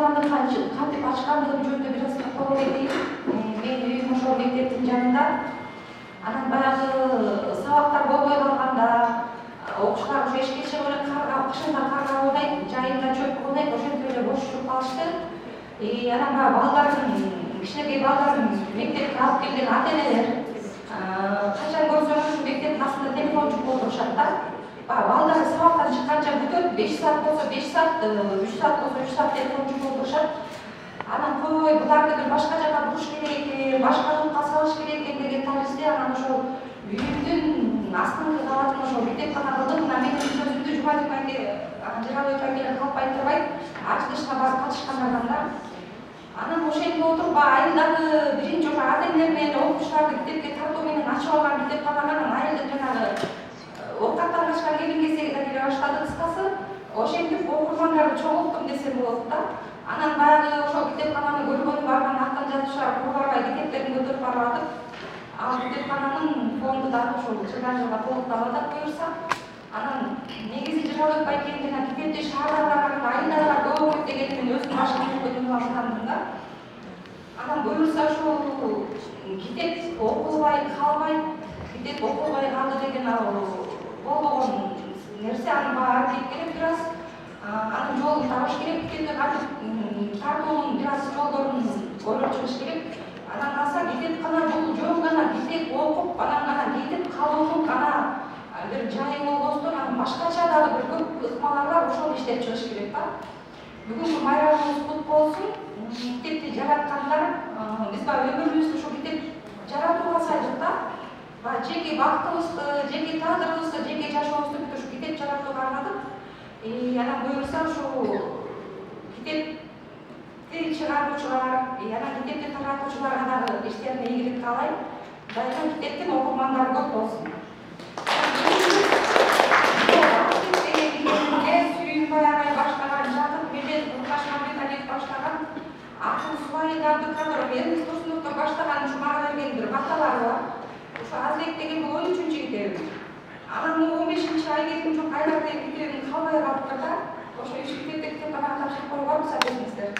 каталанды кантип ачкандыгым жөнүндө бир аз токтоло кетейин. Менин үйүм ошол мектептин жанында. Анан баягы сабактар болбой калганда, окуучулар ошо эшикке эле кышында карга ойнойт, жайында чөп ойнойт, ошентип эле бош туруп калышты. Анан баягы балдардын, кичинекей балдарын мектепке алып келген ата-энелер качан көрсөңүз ушу мектептин астында телефон чукуп отурушат да. Балдар сабактан чыкканча бүтөт, 5 саат болсо 5 саат, 3 саат болсо 3 саат телефон чукуп отурушат. Анан кой буларды бир башка жака буруш керек экен, башка жакка салыш керек экен деген тартипте анан ошол үйүмдүн астыңкы кабатын ошол мектепкана кылдым. Мына менин сөзүмдү Жумадик айке, Жырабек айкелер калпай турбайт, ачылышына барып катышкандардан да. Анан ошентип отуруп айылдагы биринчи ошо ата-энелер менен окуучуларды мектепке тартуу менен ачып алган мектепкананын айылдын жанагы оокаттангачка келин кезеги келе баштады кыскасы. Ошентип окурмандарды чогулттум десем болот да. Анан баягы ошол мектепкананы көргөнү барган аттан жазышар курбарбай китептерин көтөрүп барып атып, ал мектепкананын фонду дагы ошол жылдан жылга толуктап атат буюрса. Анан негизи Жырабек байкенин жана китепти шаардагылар, айылдагылар көп окуйт дегенин мен өзүм башымда ойлонгандым да. Анан буюрса ошол китеп окулбай калбайт, китеп окулбай калды деген ал болбогон нерсе, аны баары дейт керек бир аз. Анын жолун табыш керек, китепке кантип тартуунун бир аз жолдорун ойлоп чыгыш керек. Анан калса китепкана бул жөн гана китеп окуп, анан гана кетип калуунун гана бир жайы болбостон, анан башкача дагы бир көп ыкмалар бар, ошону иштеп чыгыш керек да. Бүгүнкү майрамыбыз кут болсун. Китепти жараткандар, биз баягы өмүрүбүздү ушул китеп жаратууга сайлык да. Жеке бактыбызды, жеке тагдырыбызды, жеке жашообузду бүт ушу китеп жаратууга арнадык. Анан буюрса ушул китепти чыгаруучулар, анан китепти таратуучуларга дагы иштерине ийгилик каалайм. Дайыма китептин окурмандары көп болсун. Сүйүнбай баштаган, Жакып Медет, Буркаш Мамедалиев баштаган, Акыл Субайда Абдыкадыров, Эрнест Турсуновдор баштаган ушу мага берген бир баталары бар. Ушу Азбек деген 13-чү китебим. Анан 15-ай кеткен жок айлар деген китебим калбай калыптыр да. Ошо иш китепти китепканага тапшырып коюуга уруксат бериңиздер.